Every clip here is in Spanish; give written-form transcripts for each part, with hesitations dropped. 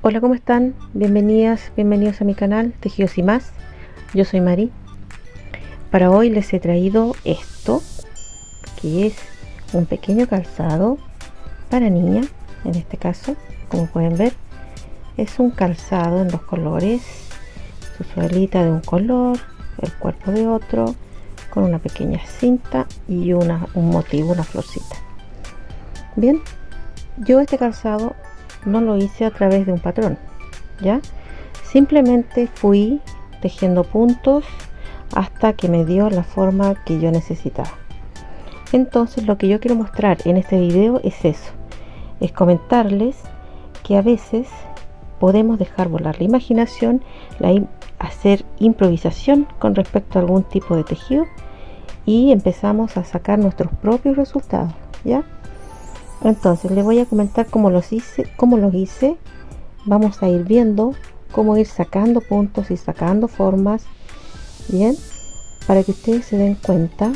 Hola, ¿cómo están? Bienvenidas, bienvenidos a mi canal Tejidos y Más. Yo soy Mari. Para hoy les he traído esto, que es un pequeño calzado para niña. En este caso, como pueden ver, es un calzado en dos colores, su suelita de un color, el cuerpo de otro, con una pequeña cinta y un motivo, una florcita. Bien, yo este calzado no lo hice a través de un patrón, ¿ya? Simplemente fui tejiendo puntos hasta que me dio la forma que yo necesitaba. Entonces lo que yo quiero mostrar en este video es eso, es comentarles que a veces podemos dejar volar la imaginación, hacer improvisación con respecto a algún tipo de tejido y empezamos a sacar nuestros propios resultados, ¿ya? Entonces les voy a comentar cómo los hice. Vamos a ir viendo cómo ir sacando puntos y sacando formas, bien, para que ustedes se den cuenta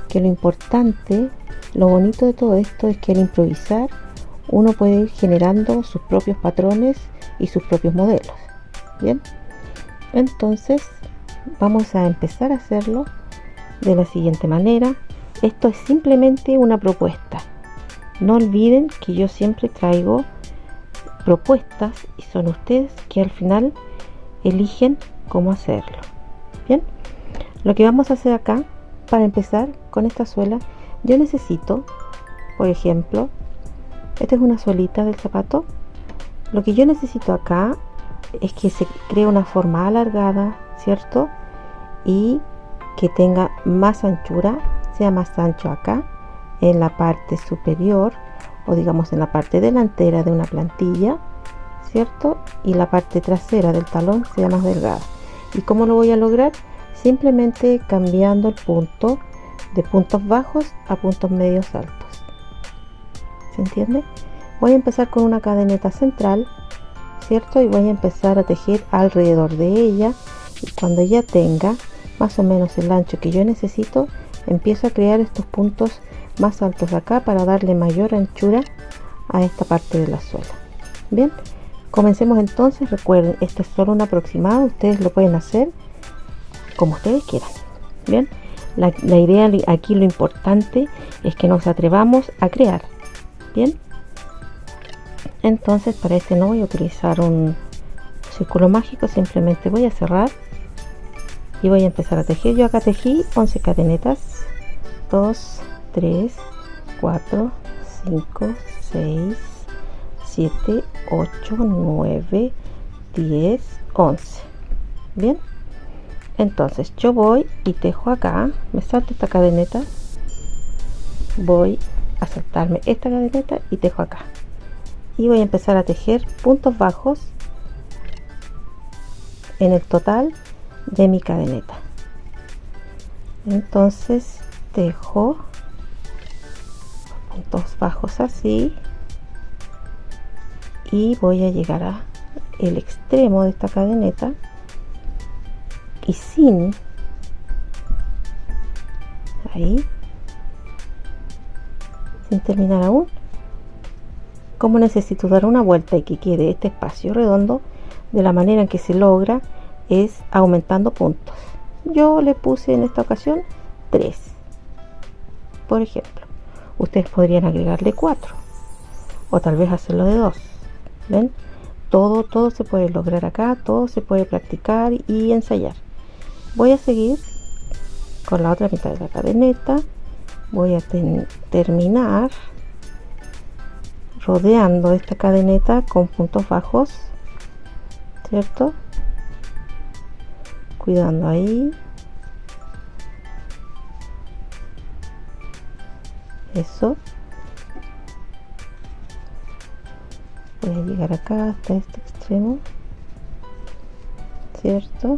que lo importante, lo bonito de todo esto es que al improvisar uno puede ir generando sus propios patrones y sus propios modelos. Bien, entonces vamos a empezar a hacerlo de la siguiente manera. Esto es simplemente una propuesta. No olviden que yo siempre traigo propuestas y son ustedes que al final eligen cómo hacerlo. Bien, lo que vamos a hacer acá, para empezar con esta suela, yo necesito, por ejemplo, esta es una suelita del zapato. Lo que yo necesito acá es que se cree una forma alargada, ¿cierto? Y que tenga más anchura, sea más ancho acá en la parte superior, o digamos en la parte delantera de una plantilla, ¿cierto? Y la parte trasera del talón sea más delgada. ¿Y cómo lo voy a lograr? Simplemente cambiando el punto de puntos bajos a puntos medios altos. ¿Se entiende? Voy a empezar con una cadeneta central, ¿cierto? Y voy a empezar a tejer alrededor de ella, y cuando ya tenga más o menos el ancho que yo necesito, empiezo a crear estos puntos más altos acá para darle mayor anchura a esta parte de la suela. Bien, comencemos entonces. Recuerden, esto es solo un aproximado, ustedes lo pueden hacer como ustedes quieran. Bien, la idea aquí, lo importante es que nos atrevamos a crear. Bien, entonces para este no voy a utilizar un círculo mágico, simplemente voy a cerrar y voy a empezar a tejer. Yo acá tejí 11 cadenetas, 2, 3, 4, 5, 6, 7, 8, 9, 10, 11. Bien, entonces yo voy y tejo acá, me salto esta cadeneta, voy a saltarme esta cadeneta y tejo acá, y voy a empezar a tejer puntos bajos en el total de mi cadeneta. Entonces tejo puntos bajos así y voy a llegar a el extremo de esta cadeneta y sin terminar aún, como necesito dar una vuelta y que quede este espacio redondo, de la manera en que se logra es aumentando puntos. Yo le puse en esta ocasión 3, por ejemplo. Ustedes podrían agregarle 4 o tal vez hacerlo de 2. ¿Ven? Todo se puede lograr acá, todo se puede practicar y ensayar. Voy a seguir con la otra mitad de la cadeneta. Voy a terminar rodeando esta cadeneta con puntos bajos, ¿cierto? Cuidando ahí. Eso. Voy a llegar acá hasta este extremo, ¿cierto?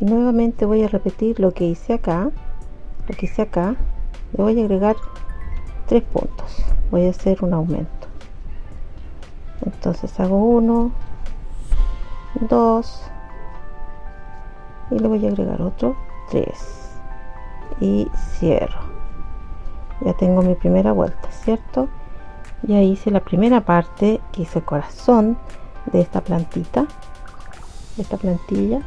Y nuevamente voy a repetir lo que hice acá. Le voy a agregar 3 puntos. Voy a hacer un aumento. Entonces hago 1, 2 y le voy a agregar otro 3 y cierro. Ya tengo mi primera vuelta, ¿cierto? Ya hice la primera parte, que hice el corazón de esta plantita, de esta plantilla,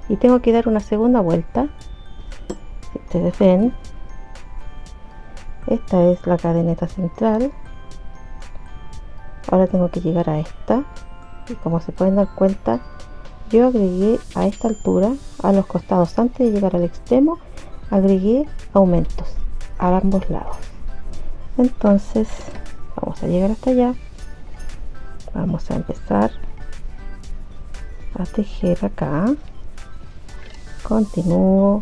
y tengo que dar una segunda vuelta. Si ustedes ven, esta es la cadeneta central. Ahora tengo que llegar a esta, y como se pueden dar cuenta, yo agregué a esta altura, a los costados, antes de llegar al extremo, agregué aumentos a ambos lados. Entonces vamos a llegar hasta allá, vamos a empezar a tejer acá, continúo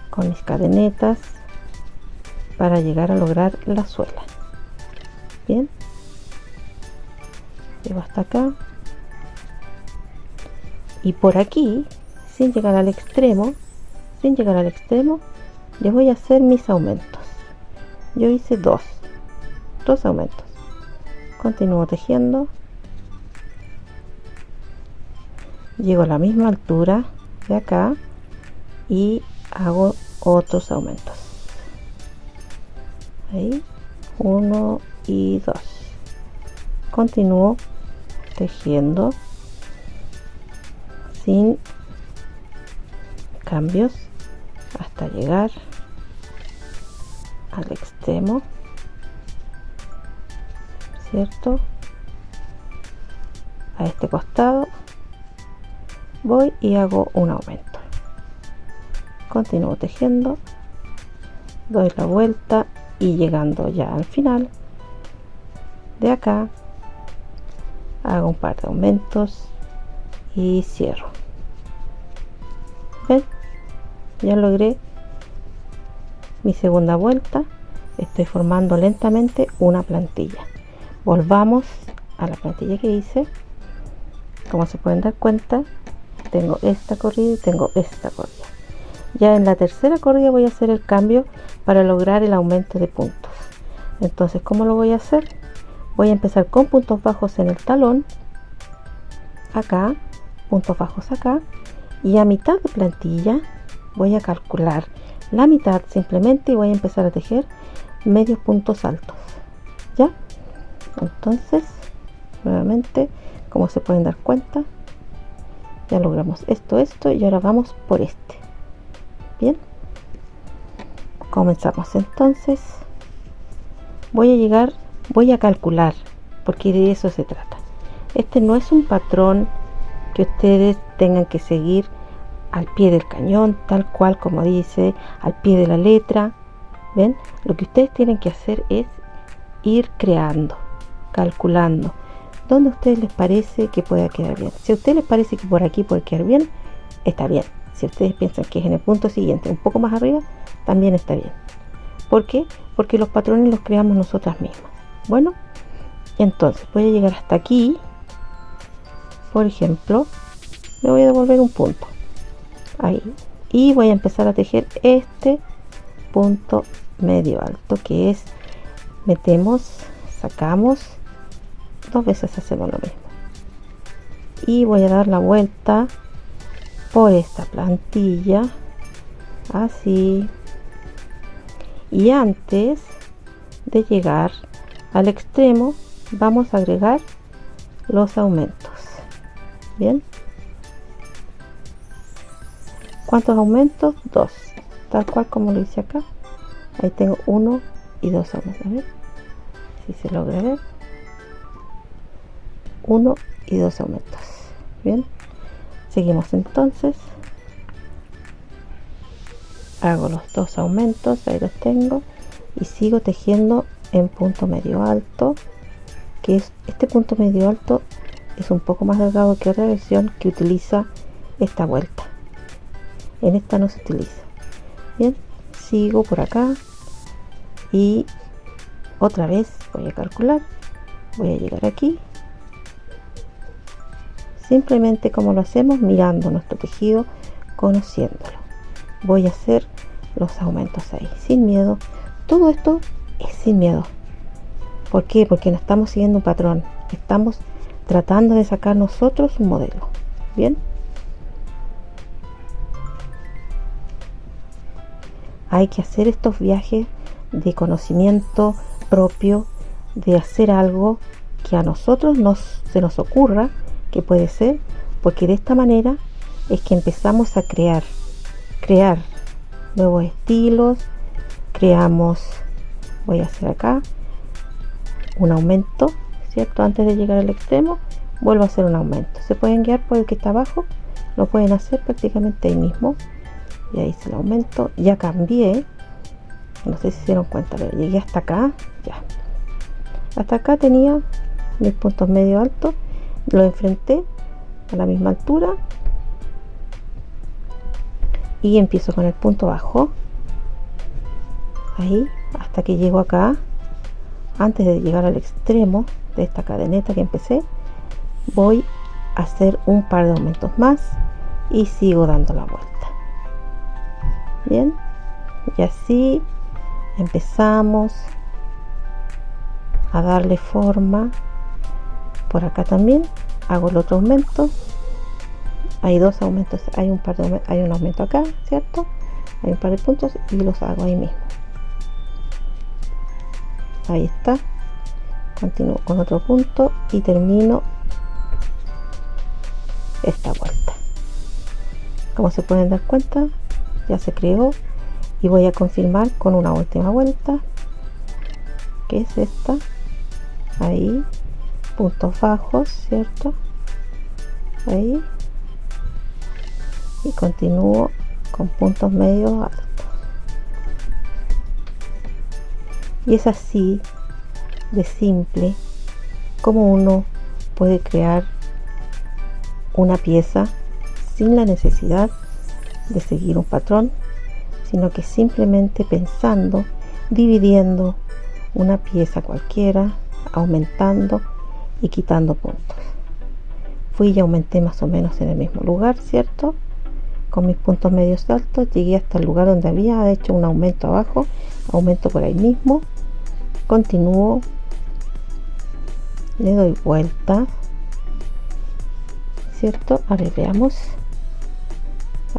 con mis cadenetas para llegar a lograr la suela. Bien, llego hasta acá, y por aquí, sin llegar al extremo, les voy a hacer mis aumentos. Yo hice dos aumentos. Continúo tejiendo, llego a la misma altura de acá y hago otros aumentos. Ahí, 1 y 2. Continúo tejiendo sin cambios hasta llegar al extremo, ¿cierto? A este costado voy y hago un aumento. Continúo tejiendo, doy la vuelta y llegando ya al final de acá hago un par de aumentos y cierro. ¿Ven? Ya logré mi segunda vuelta. Estoy formando lentamente una plantilla. Volvamos a la plantilla que hice. Como se pueden dar cuenta, tengo esta corrida y tengo esta corrida. Ya en la tercera corrida voy a hacer el cambio para lograr el aumento de puntos. Entonces, ¿cómo lo voy a hacer? Voy a empezar con puntos bajos en el talón, acá, puntos bajos acá, y a mitad de plantilla voy a calcular la mitad simplemente y voy a empezar a tejer medios puntos altos. ¿Ya? Entonces, nuevamente, como se pueden dar cuenta, ya logramos esto y ahora vamos por este. Bien, comenzamos. Entonces voy a calcular, porque de eso se trata. Este no es un patrón que ustedes tengan que seguir al pie del cañón, tal cual como dice, al pie de la letra. ¿Ven? Lo que ustedes tienen que hacer es ir creando, calculando dónde a ustedes les parece que pueda quedar bien. Si a ustedes les parece que por aquí puede quedar bien, está bien. Si ustedes piensan que es en el punto siguiente, un poco más arriba, también está bien. ¿Por qué? Porque los patrones los creamos nosotras mismas. Bueno, entonces voy a llegar hasta aquí. Por ejemplo, me voy a devolver un punto ahí y voy a empezar a tejer este punto medio alto, que es metemos, sacamos, dos veces hacemos lo mismo y voy a dar la vuelta por esta plantilla así, y antes de llegar al extremo vamos a agregar los aumentos. Bien, ¿cuántos aumentos? 2, tal cual como lo hice acá. Ahí tengo 1 y 2 aumentos. A ver si se logra ver. 1 y 2 aumentos. Bien, seguimos. Entonces hago los 2 aumentos, ahí los tengo, y sigo tejiendo en punto medio alto, que es este punto medio alto. Es un poco más delgado que otra versión que utiliza esta vuelta. En esta no se utiliza. Bien, sigo por acá y otra vez voy a calcular. Voy a llegar aquí, simplemente como lo hacemos, mirando nuestro tejido, conociéndolo. Voy a hacer los aumentos ahí, sin miedo. Todo esto es sin miedo. ¿Por qué? Porque no estamos siguiendo un patrón, estamos tratando de sacar nosotros un modelo. Bien, hay que hacer estos viajes de conocimiento propio, de hacer algo que a nosotros se nos ocurra que puede ser, porque de esta manera es que empezamos a crear nuevos estilos. Voy a hacer acá un aumento, ¿cierto? Antes de llegar al extremo vuelvo a hacer un aumento. Se pueden guiar por el que está abajo, lo pueden hacer prácticamente ahí mismo, y ahí hice el aumento. Ya cambié, no sé si se dieron cuenta, pero llegué hasta acá. Ya hasta acá tenía mis puntos medio altos, lo enfrenté a la misma altura y empiezo con el punto bajo ahí hasta que llego acá. Antes de llegar al extremo de esta cadeneta que empecé, voy a hacer un par de aumentos más y sigo dando la vuelta. Bien, y así empezamos a darle forma. Por acá también hago el otro aumento. Hay dos aumentos, hay un aumento acá, ¿cierto? Hay un par de puntos y los hago ahí mismo. Ahí está. Continúo con otro punto y termino esta vuelta. Como se pueden dar cuenta, ya se creó, y voy a confirmar con una última vuelta, que es esta. Ahí, puntos bajos, ¿cierto? Ahí, y continúo con puntos medios altos. Y es así de simple como uno puede crear una pieza sin la necesidad de seguir un patrón, sino que simplemente pensando, dividiendo una pieza cualquiera, aumentando y quitando puntos. Fui y aumenté más o menos en el mismo lugar, ¿cierto? Con mis puntos medios altos llegué hasta el lugar donde había hecho un aumento abajo, aumento por ahí mismo, continúo, le doy vuelta, ¿cierto? A ver, veamos.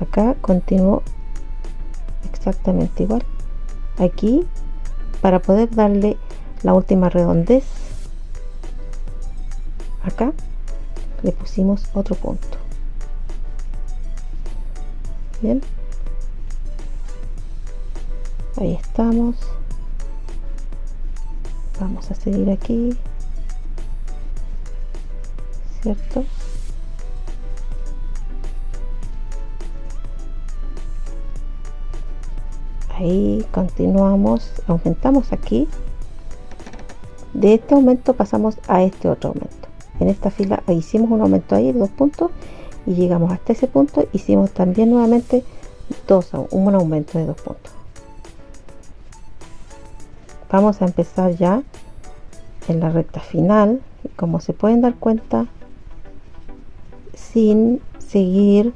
Acá continúo exactamente igual. Aquí, para poder darle la última redondez, acá le pusimos otro punto. Bien, ahí estamos. Vamos a seguir aquí, ¿cierto? Ahí continuamos, aumentamos aquí. De este aumento pasamos a este otro aumento. En esta fila hicimos un aumento ahí de 2 puntos y llegamos hasta ese punto. Hicimos también nuevamente un aumento de 2 puntos. Vamos a empezar ya en la recta final, y como se pueden dar cuenta, sin seguir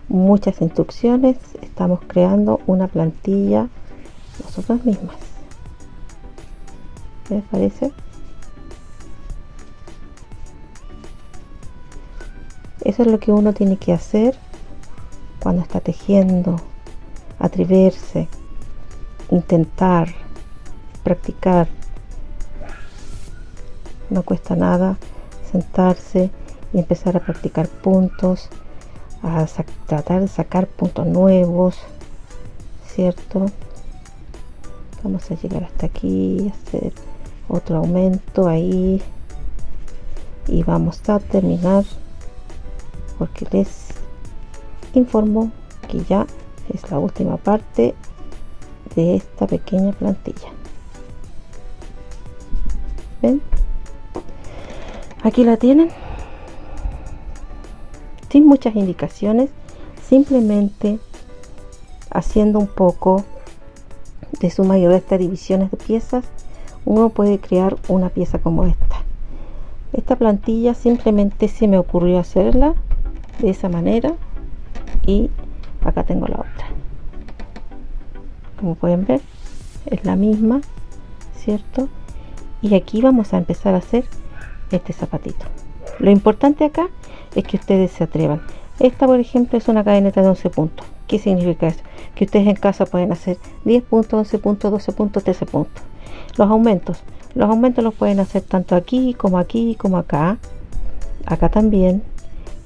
muchas instrucciones, estamos creando una plantilla nosotras mismas. ¿Qué les parece? Eso es lo que uno tiene que hacer cuando está tejiendo: atreverse, intentar, practicar. No cuesta nada sentarse y empezar a practicar puntos, a tratar de sacar puntos nuevos, ¿cierto? Vamos a llegar hasta aquí, hacer otro aumento ahí y vamos a terminar, porque les informo que ya es la última parte de esta pequeña plantilla. ¿Ven? Aquí la tienen, sin muchas indicaciones, simplemente haciendo un poco de suma y resta, divisiones de piezas, uno puede crear una pieza como esta. Esta plantilla simplemente se me ocurrió hacerla de esa manera, y acá tengo la otra. Como pueden ver, es la misma, ¿cierto? Y aquí vamos a empezar a hacer este zapatito. Lo importante acá es que ustedes se atrevan. Esta, por ejemplo, es una cadeneta de 11 puntos. ¿Qué significa eso? Que ustedes en casa pueden hacer 10 puntos, 11 puntos, 12 puntos, 13 puntos. Los aumentos Los aumentos los pueden hacer tanto aquí como aquí como acá, acá también.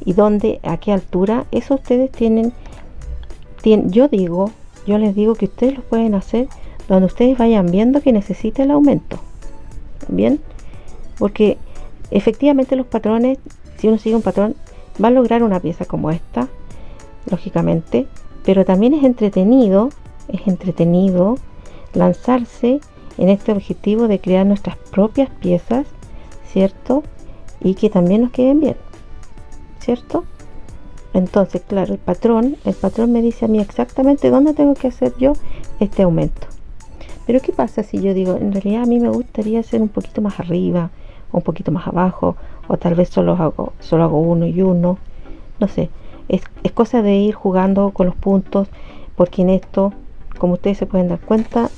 Y dónde, a qué altura, eso ustedes tienen, yo les digo que ustedes los pueden hacer donde ustedes vayan viendo que necesita el aumento. Bien, porque efectivamente los patrones, si uno sigue un patrón, va a lograr una pieza como esta, lógicamente, pero también es entretenido lanzarse en este objetivo de crear nuestras propias piezas, ¿cierto? Y que también nos queden bien, ¿cierto? Entonces, claro, el patrón me dice a mí exactamente dónde tengo que hacer yo este aumento. Pero ¿qué pasa si yo digo, en realidad a mí me gustaría hacer un poquito más arriba, o un poquito más abajo, o tal vez solo hago uno y uno? No sé, es cosa de ir jugando con los puntos, porque en esto, como ustedes se pueden dar cuenta,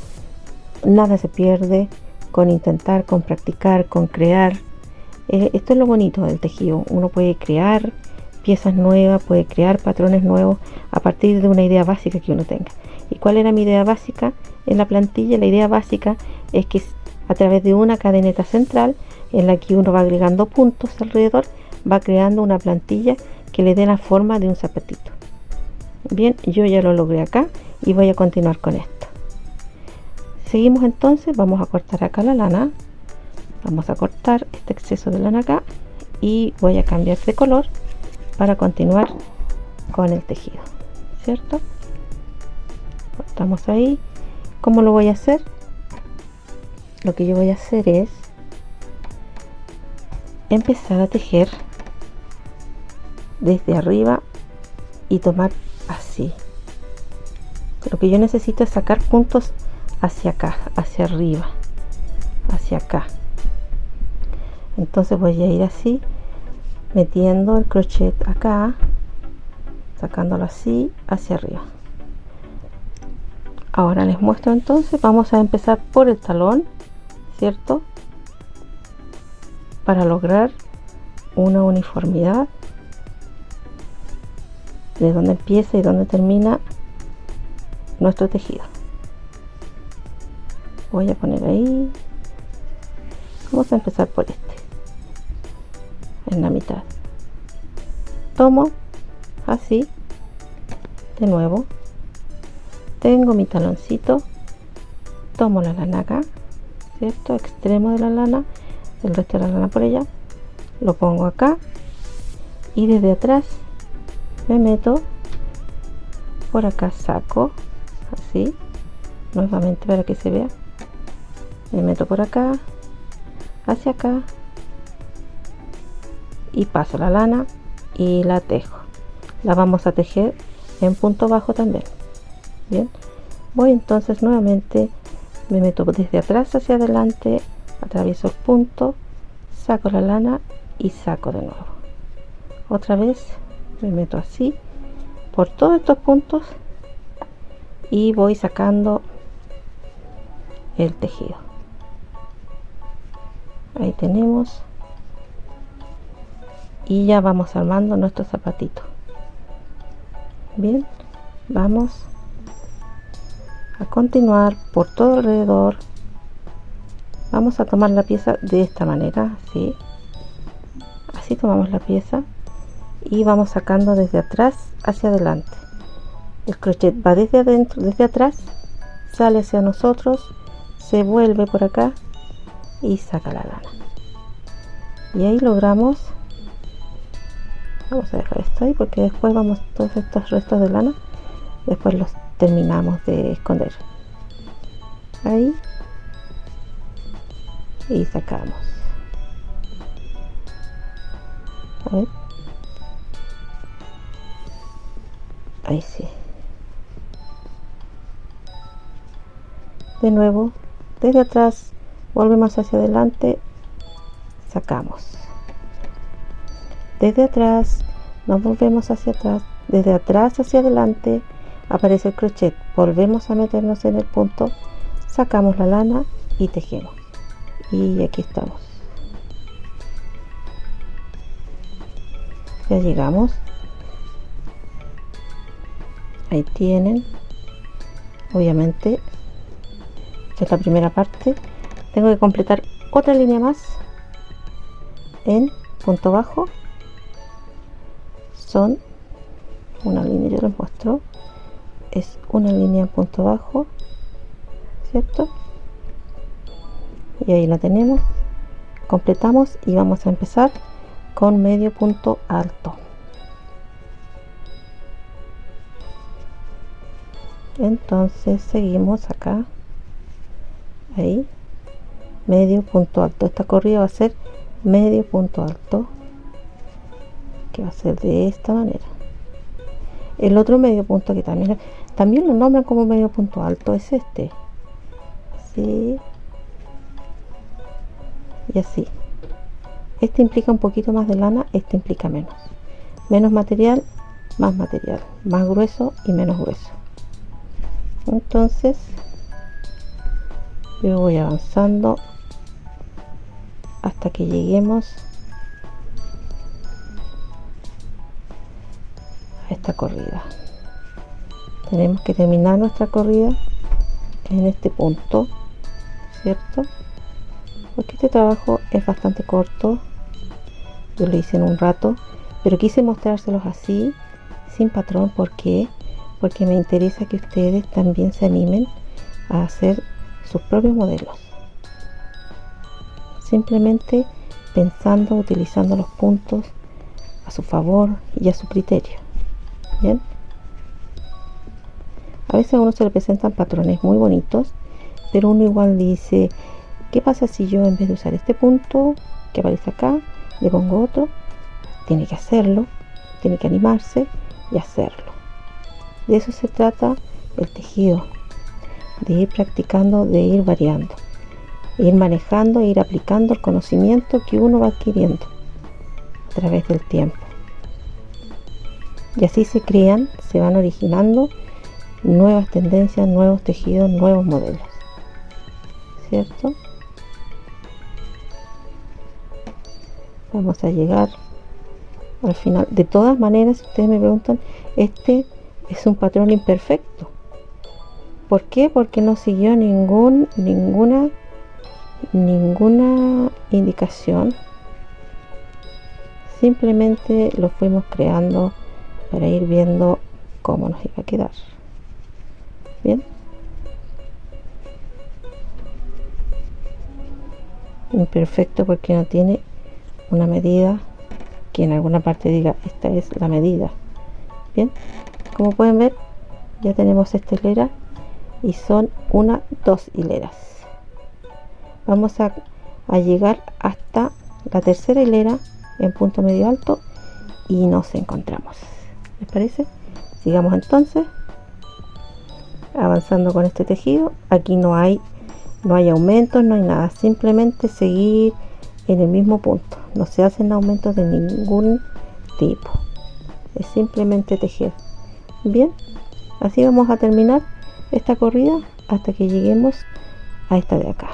nada se pierde con intentar, con practicar, con crear. Esto es lo bonito del tejido. Uno puede crear piezas nuevas, puede crear patrones nuevos a partir de una idea básica que uno tenga. ¿Y cuál era mi idea básica en la plantilla? La idea básica es que a través de una cadeneta central en la que uno va agregando puntos alrededor, va creando una plantilla que le dé la forma de un zapatito. Bien, yo ya lo logré acá y voy a continuar con esto. Seguimos entonces, vamos a cortar acá la lana, vamos a cortar este exceso de lana acá y voy a cambiar de color para continuar con el tejido, ¿cierto? Cortamos ahí. ¿Cómo lo voy a hacer? Lo que yo voy a hacer es empezar a tejer desde arriba y tomar así. Lo que yo necesito es sacar puntos hacia acá, hacia arriba, hacia acá. Entonces voy a ir así, metiendo el crochet acá, sacándolo así hacia arriba. Ahora les muestro entonces, vamos a empezar por el talón, ¿cierto? Para lograr una uniformidad de dónde empieza y dónde termina nuestro tejido. Voy a poner ahí, vamos a empezar por este, en la mitad. Tomo así, de nuevo, tengo mi taloncito, tomo la lana acá, ¿cierto? Extremo de la lana, el resto de la lana por allá, lo pongo acá y desde atrás me meto por acá, saco así nuevamente para que se vea, me meto por acá hacia acá y paso la lana y la tejo. La vamos a tejer en punto bajo también. Bien, voy entonces nuevamente, me meto desde atrás hacia adelante, atravieso el punto, saco la lana y saco de nuevo. Otra vez me meto así por todos estos puntos y voy sacando el tejido. Ahí tenemos, y ya vamos armando nuestro zapatito. Bien, vamos a continuar por todo alrededor. Vamos a tomar la pieza de esta manera, así tomamos la pieza y vamos sacando desde atrás hacia adelante. El crochet va desde adentro, desde atrás, sale hacia nosotros, se vuelve por acá y saca la lana. Y ahí logramos, vamos a dejar esto ahí porque después vamos, todos estos restos de lana después los terminamos de esconder. Ahí y sacamos. A ver. Ahí sí. De nuevo, desde atrás volvemos hacia adelante, sacamos. Desde atrás nos volvemos hacia atrás, desde atrás hacia adelante aparece el crochet, volvemos a meternos en el punto, sacamos la lana y tejemos. Y aquí estamos. Ya llegamos. Ahí tienen. Obviamente esta es la primera parte. Tengo que completar otra línea más en punto bajo. Son una línea, yo les muestro, es una línea en punto bajo, ¿cierto? Y ahí la tenemos, completamos y vamos a empezar con medio punto alto. Entonces seguimos acá, ahí, medio punto alto. Esta corrida va a ser medio punto alto, que va a ser de esta manera. El otro medio punto que también lo nombran como medio punto alto es este, así y así. Este implica un poquito más de lana, este implica menos material, más grueso y menos grueso. Entonces yo voy avanzando hasta que lleguemos a esta corrida. Tenemos que terminar nuestra corrida en este punto, ¿cierto? Porque este trabajo es bastante corto, yo lo hice en un rato, pero quise mostrárselos así, sin patrón. ¿Por qué? Porque me interesa que ustedes también se animen a hacer sus propios modelos, simplemente pensando, utilizando los puntos a su favor y a su criterio. Bien, a veces a uno se le presentan patrones muy bonitos, pero uno igual dice, ¿qué pasa si yo en vez de usar este punto que aparece acá, le pongo otro? Tiene que hacerlo, tiene que animarse y hacerlo. De eso se trata el tejido, de ir practicando, de ir variando, ir manejando, ir aplicando el conocimiento que uno va adquiriendo a través del tiempo. Y así se crean, se van originando nuevas tendencias, nuevos tejidos, nuevos modelos, ¿cierto? Vamos a llegar al final. De todas maneras, si ustedes me preguntan, este es un patrón imperfecto. ¿Por qué? Porque no siguió ninguna indicación. Simplemente lo fuimos creando para ir viendo cómo nos iba a quedar. Bien. Imperfecto porque no tiene una medida que en alguna parte diga esta es la medida. Bien, como pueden ver, ya tenemos esta hilera y son dos hileras. Vamos a llegar hasta la tercera hilera en punto medio alto y nos encontramos. ¿Les parece? Sigamos entonces avanzando con este tejido. Aquí no hay aumentos, no hay nada, simplemente seguir en el mismo punto. No se hacen aumentos de ningún tipo, es simplemente tejer. Bien, así vamos a terminar esta corrida hasta que lleguemos a esta de acá.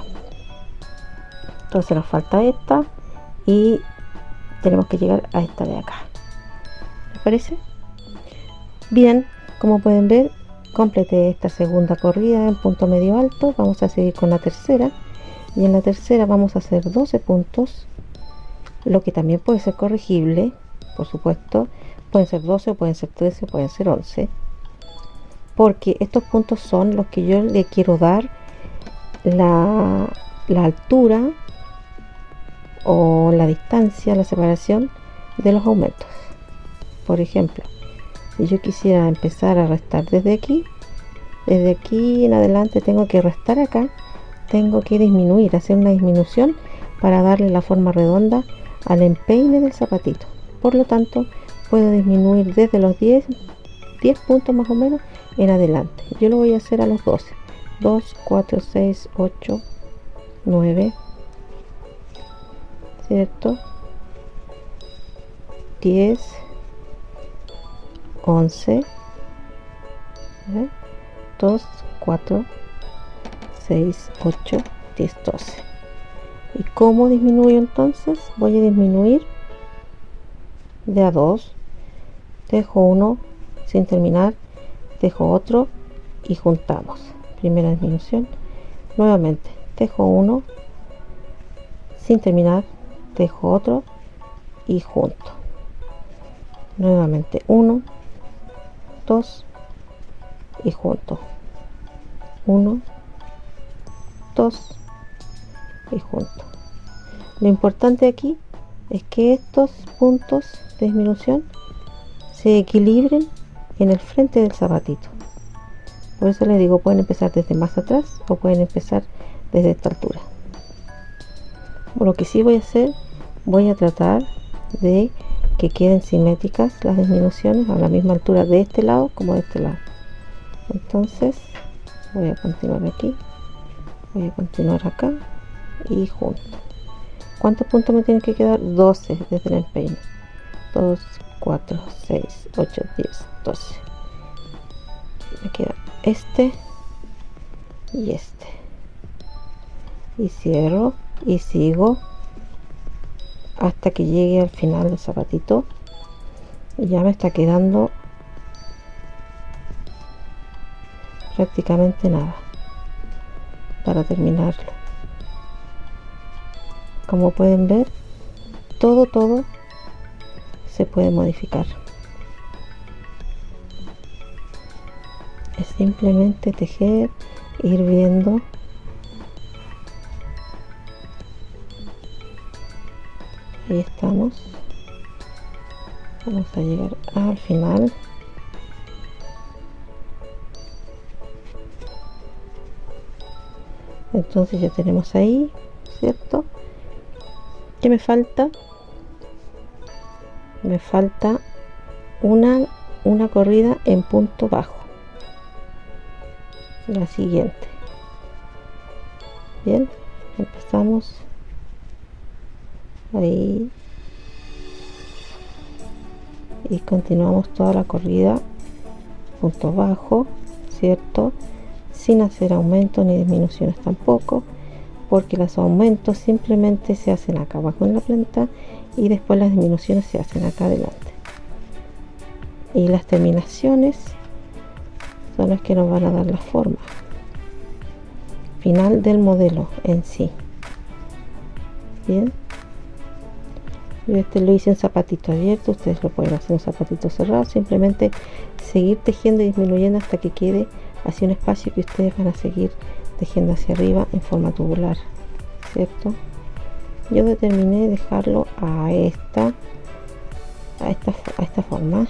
Entonces nos falta esta y tenemos que llegar a esta de acá. ¿Les parece? Bien, como pueden ver, completé esta segunda corrida en punto medio alto. Vamos a seguir con la tercera y en la tercera vamos a hacer 12 puntos, lo que también puede ser corregible, por supuesto. Pueden ser 12 o pueden ser 13 o pueden ser 11, porque estos puntos son los que yo le quiero dar la altura o la distancia, la separación de los aumentos. Por ejemplo, si yo quisiera empezar a restar desde aquí en adelante, tengo que restar acá, tengo que disminuir, hacer una disminución para darle la forma redonda al empeine del zapatito. Por lo tanto, puedo disminuir desde los 10 puntos más o menos en adelante. Yo lo voy a hacer a los 12. 2, 4, 6, 8, 9, ¿cierto? 10, 11, 2, 4, 6, 8, 10, 12. ¿Y cómo disminuyo entonces? Voy a disminuir de a 2, dejo uno sin terminar, dejo otro y juntamos. Primera disminución, nuevamente dejo uno sin terminar, tejo otro y junto nuevamente 1, 2 y junto 1, 2 y junto. Lo importante aquí es que estos puntos de disminución se equilibren en el frente del zapatito. Por eso les digo, pueden empezar desde más atrás o pueden empezar desde esta altura. Lo que sí voy a hacer, voy a tratar de que queden simétricas las disminuciones a la misma altura de este lado como de este lado. Entonces voy a continuar aquí, voy a continuar acá y junto. ¿Cuántos puntos me tienen que quedar? 12 desde el empeine. 2, 4, 6, 8, 10, 12. Me queda este y este. Y cierro y sigo hasta que llegue al final del zapatito. Y ya me está quedando prácticamente nada para terminarlo. Como pueden ver, todo se puede modificar. Es simplemente tejer, ir viendo. Ahí estamos. Vamos a llegar al final. Entonces ya tenemos ahí, ¿cierto? ¿Qué me falta? Me falta una corrida en punto bajo, la siguiente. Bien, empezamos ahí y continuamos toda la corrida punto bajo, ¿cierto? Sin hacer aumentos ni disminuciones tampoco, porque los aumentos simplemente se hacen acá abajo en la planta y después las disminuciones se hacen acá adelante, y las terminaciones son las que nos van a dar la forma final del modelo en sí. Bien, yo lo hice en zapatito abierto, ustedes lo pueden hacer en zapatito cerrado, simplemente seguir tejiendo y disminuyendo hasta que quede así un espacio que ustedes van a seguir tejiendo hacia arriba en forma tubular, ¿cierto? Yo determiné dejarlo a esta forma,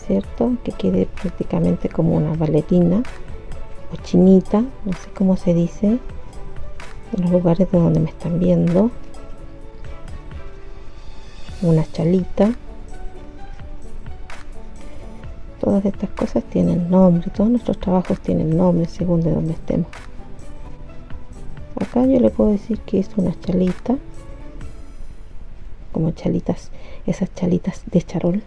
¿cierto? Que quede prácticamente como una bailarina o chinita, no sé cómo se dice en los lugares de donde me están viendo, una chalita. Todas estas cosas tienen nombre, todos nuestros trabajos tienen nombre según de donde estemos. Acá yo le puedo decir que es una chalita, como chalitas, esas chalitas de charol,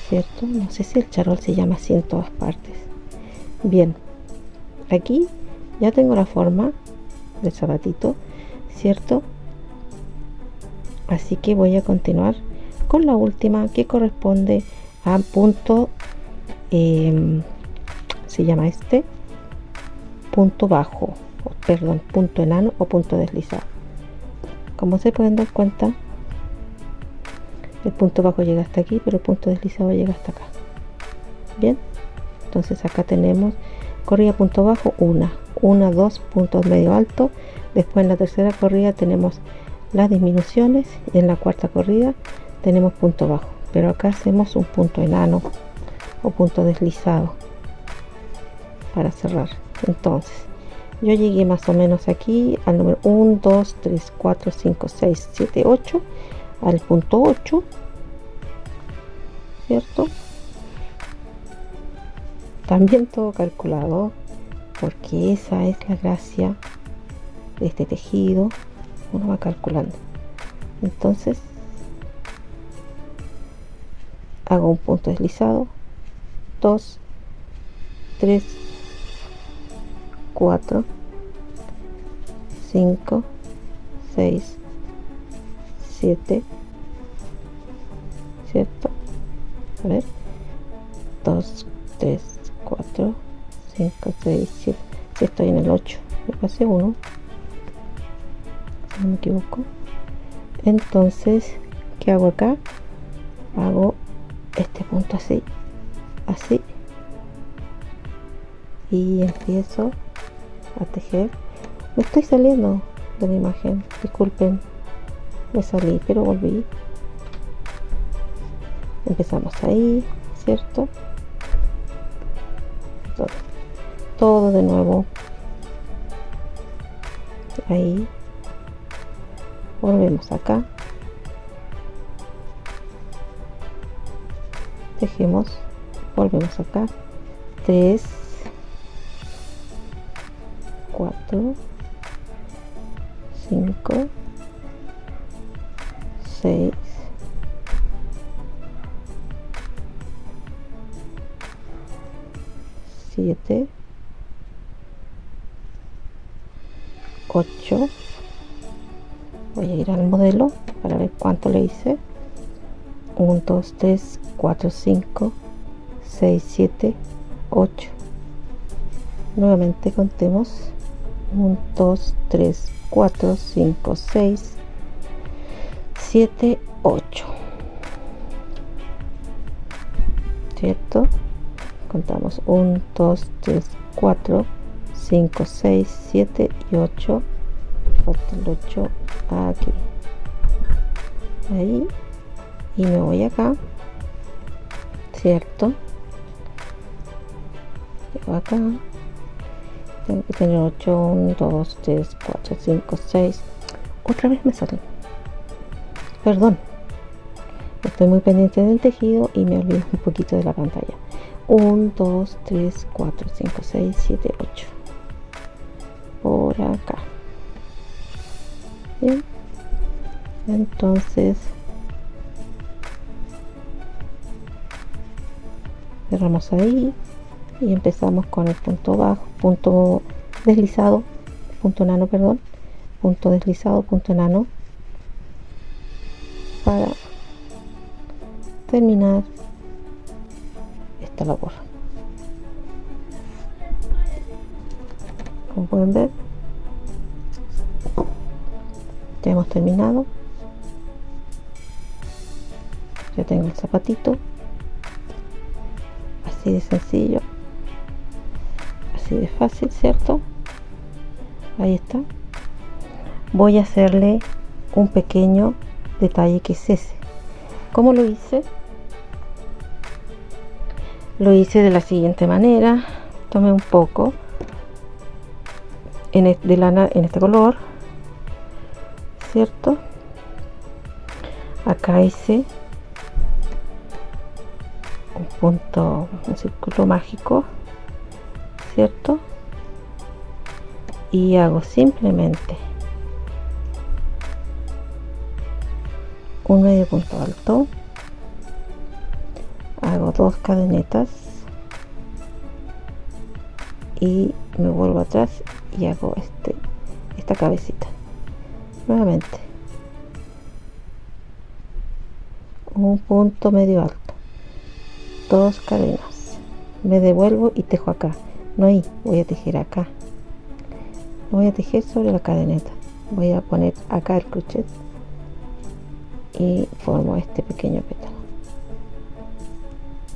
¿cierto? No sé si el charol se llama así en todas partes. Bien, aquí ya tengo la forma del zapatito, ¿cierto? Así que voy a continuar con la última, que corresponde a punto, se llama punto bajo, perdón, punto enano o punto deslizado. Como se pueden dar cuenta, el punto bajo llega hasta aquí, pero el punto deslizado llega hasta acá. Bien, entonces acá tenemos corrida punto bajo, una, dos puntos medio alto. Después en la tercera corrida tenemos las disminuciones y en la cuarta corrida tenemos punto bajo, pero acá hacemos un punto enano o punto deslizado para cerrar. Entonces yo llegué más o menos aquí al número 1, 2, 3, 4, 5, 6, 7, 8, al punto 8, ¿cierto? También todo calculado, porque esa es la gracia de este tejido, uno va calculando. Entonces hago un punto deslizado, 2, 3, 4, 5, 6, 7, ¿cierto? A ver, 2, 3, 4, 5, 6, 7, si estoy en el 8, me pasé 1, no me equivoco. Entonces, ¿qué hago acá? Hago este punto así, así, y empiezo a tejer. Me estoy saliendo de la imagen, disculpen, me salí pero volví. Empezamos ahí, ¿cierto? Todo de nuevo ahí, volvemos acá, tejemos, volvemos acá, 3, 4, 5, 6, 7, 8. Voy a ir al modelo para ver cuánto le hice. 1, 2, 3, 4, 5, 6, 7, 8. Nuevamente contemos. 1, 2, 3, 4, 5, 6, 7, 8. ¿Cierto? Contamos 1, 2, 3, 4, 5, 6, 7 y 8. Falta el 8 aquí. Ahí. Y me voy acá. ¿Cierto? Llego acá. Tengo que tener 8, 1, 2, 3, 4, 5, 6. Otra vez me sale. Perdón. Estoy muy pendiente del tejido y me olvido un poquito de la pantalla. 1, 2, 3, 4, 5, 6, 7, 8. Por acá. Bien. Entonces cerramos ahí y empezamos con el punto bajo, punto deslizado, punto enano, perdón, punto deslizado, punto enano, para terminar esta labor. Como pueden ver, ya hemos terminado. Ya tengo el zapatito, así de sencillo, así de fácil, ¿cierto? Ahí está. Voy a hacerle un pequeño detalle que es ese. ¿Cómo lo hice? Lo hice de la siguiente manera. Tomé un poco de lana en este color, ¿cierto? Acá hice un punto, un círculo mágico, ¿cierto? Y hago simplemente un medio punto alto, hago 2 cadenetas y me vuelvo atrás y hago esta cabecita nuevamente, un punto medio alto, 2 cadenas, me devuelvo y tejo acá, no ahí, voy a tejer acá, no voy a tejer sobre la cadeneta, voy a poner acá el crochet y formo este pequeño pétalo.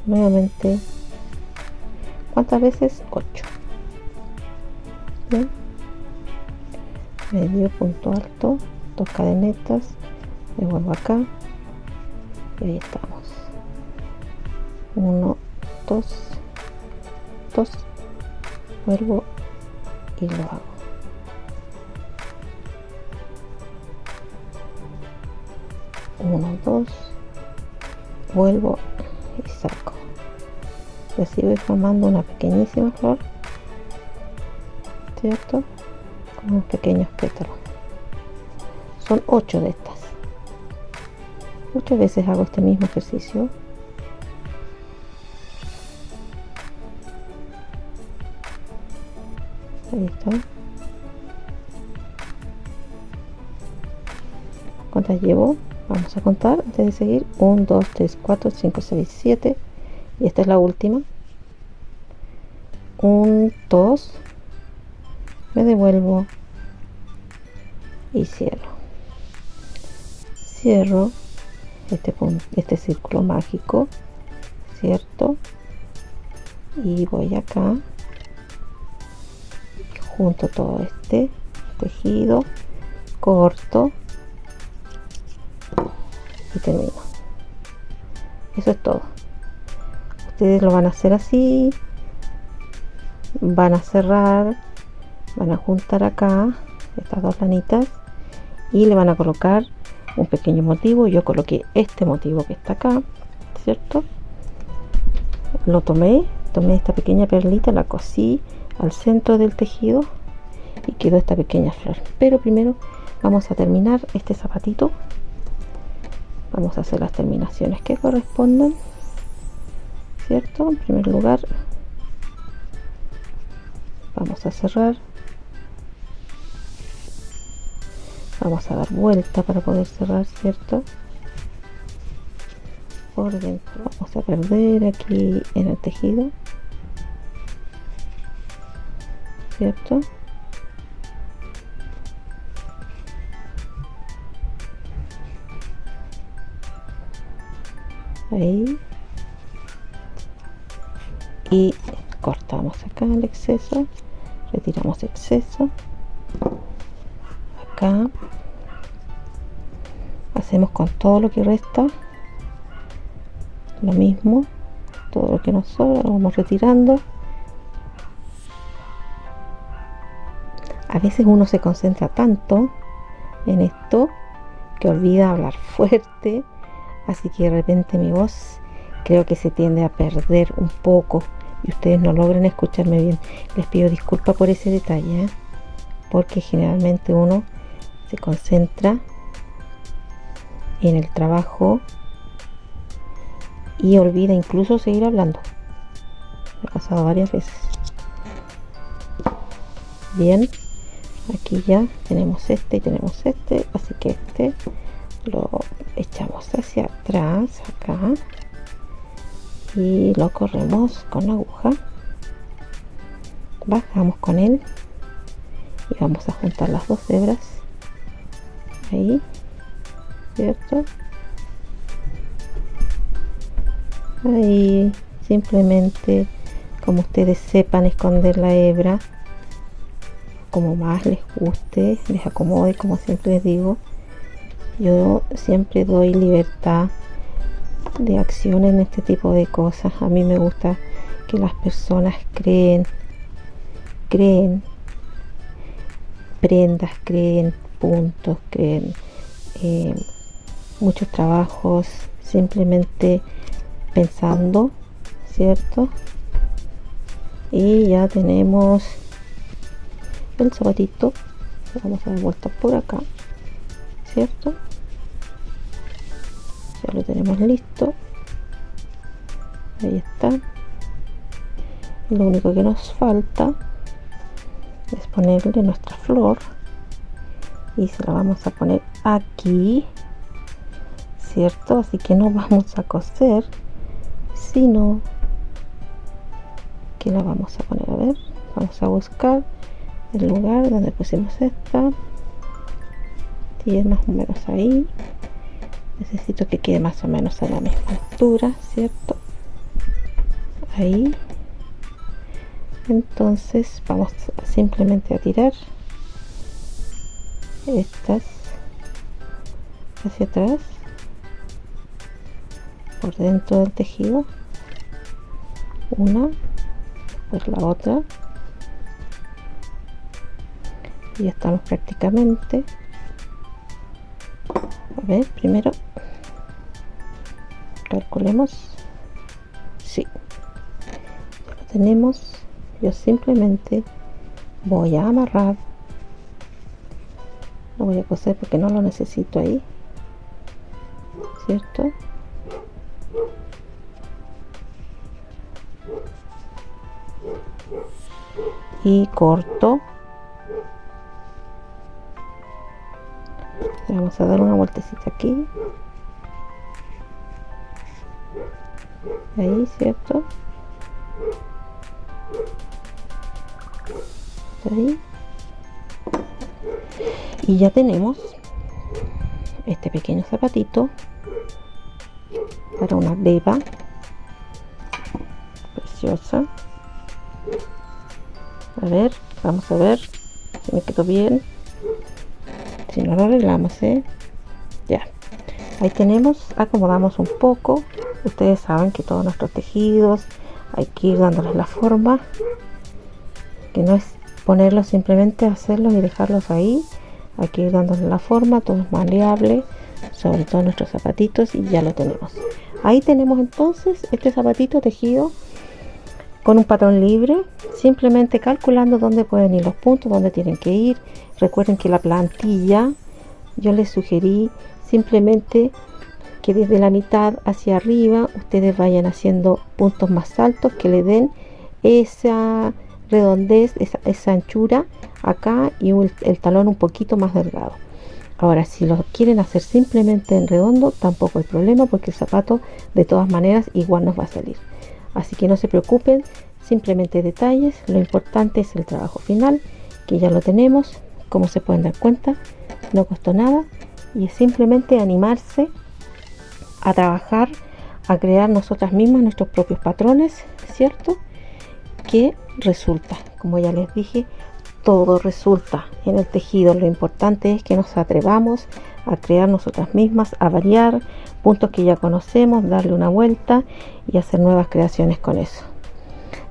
Nuevamente, ¿cuántas veces? 8. Bien, medio punto alto, 2 cadenetas, me vuelvo acá y ahí estamos. 1, 2, 2, vuelvo y lo hago. Uno, 2, vuelvo y saco, y así voy formando una pequeñísima flor, ¿cierto? Con unos pequeños pétalos. Son 8 de estas. Muchas veces hago este mismo ejercicio. Ahí está. ¿Cuántas llevo? Vamos a contar antes de seguir. 1, 2, 3, 4, 5, 6, 7. Y esta es la última. 1, 2. Me devuelvo. y cierro este círculo mágico, cierto, y voy acá, junto todo este tejido, corto y termino. Eso es todo. Ustedes lo van a hacer así, van a cerrar, van a juntar acá estas dos lanitas y le van a colocar un pequeño motivo. Yo coloqué este motivo que está acá, cierto, lo tomé esta pequeña perlita, la cosí al centro del tejido y quedó esta pequeña flor. Pero primero vamos a terminar este zapatito, vamos a hacer las terminaciones que correspondan, cierto. En primer lugar vamos a cerrar, vamos a dar vuelta para poder cerrar, cierto, por dentro. Vamos a perder aquí en el tejido, cierto, ahí, y cortamos acá el exceso, retiramos exceso, acá hacemos con todo lo que resta lo mismo, todo lo que nos sobra lo vamos retirando. A veces uno se concentra tanto en esto que olvida hablar fuerte, así que de repente mi voz creo que se tiende a perder un poco y ustedes no logran escucharme bien. Les pido disculpas por ese detalle, porque generalmente uno se concentra en el trabajo y olvida incluso seguir hablando. Me ha pasado varias veces. Bien, aquí ya tenemos este y tenemos este, así que este lo echamos hacia atrás acá y lo corremos con la aguja, bajamos con él y vamos a juntar las dos hebras ahí, cierto, ahí, simplemente como ustedes sepan esconder la hebra, como más les guste, les acomode, como siempre les digo. Yo siempre doy libertad de acción en este tipo de cosas. A mí me gusta que las personas creen prendas, creen puntos, creen muchos trabajos simplemente pensando, cierto. Y ya tenemos el zapatito, vamos a dar vuelta por acá, cierto, ya lo tenemos listo, ahí está. Y lo único que nos falta es ponerle nuestra flor y se la vamos a poner aquí, cierto, así que no vamos a coser, sino que la vamos a poner, a ver, vamos a buscar el lugar donde pusimos esta y es más o menos ahí. Necesito que quede más o menos a la misma altura, cierto, ahí. Entonces vamos simplemente a tirar estas hacia atrás por dentro del tejido, una, después la otra, y ya estamos prácticamente. A ver, primero calculemos, sí, ya lo tenemos. Yo simplemente voy a amarrar, no voy a coser porque no lo necesito ahí, cierto, y corto. Le vamos a dar una vueltecita aquí, ahí, cierto, ahí, Y ya tenemos este pequeño zapatito para una beba preciosa. A ver, vamos a ver si me quedó bien. Si no, lo arreglamos, ya, ahí tenemos. Acomodamos un poco. Ustedes saben que todos nuestros tejidos hay que ir dándoles la forma, que no es ponerlos simplemente, hacerlos y dejarlos ahí. Hay que ir dándoles la forma. Todo es maleable, sobre todo nuestros zapatitos, y ya lo tenemos. Ahí tenemos entonces este zapatito tejido con un patrón libre, simplemente calculando dónde pueden ir los puntos, dónde tienen que ir. Recuerden que la plantilla yo les sugerí simplemente que desde la mitad hacia arriba ustedes vayan haciendo puntos más altos que le den esa redondez, esa anchura acá, y el talón un poquito más delgado. Ahora, si lo quieren hacer simplemente en redondo, tampoco hay problema, porque el zapato de todas maneras igual nos va a salir. Así que no se preocupen, simplemente detalles. Lo importante es el trabajo final, que ya lo tenemos. Como se pueden dar cuenta, no costó nada, y es simplemente animarse a trabajar, a crear nosotras mismas nuestros propios patrones, ¿cierto? Que resulta, como ya les dije, todo resulta en el tejido. Lo importante es que nos atrevamos a crear nosotras mismas, a variar puntos que ya conocemos, darle una vuelta y hacer nuevas creaciones con eso.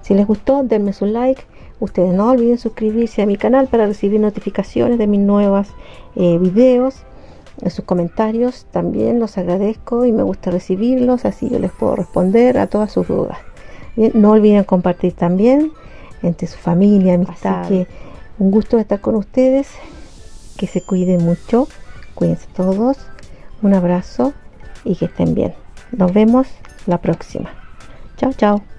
Si les gustó, denme su like. Ustedes no olviden suscribirse a mi canal para recibir notificaciones de mis nuevos videos. En sus comentarios también los agradezco y me gusta recibirlos, así yo les puedo responder a todas sus dudas. Bien, no olviden compartir también entre su familia, amistad. Así que un gusto estar con ustedes, que se cuiden mucho, cuídense todos, un abrazo y que estén bien. Nos vemos la próxima. Chao, chao.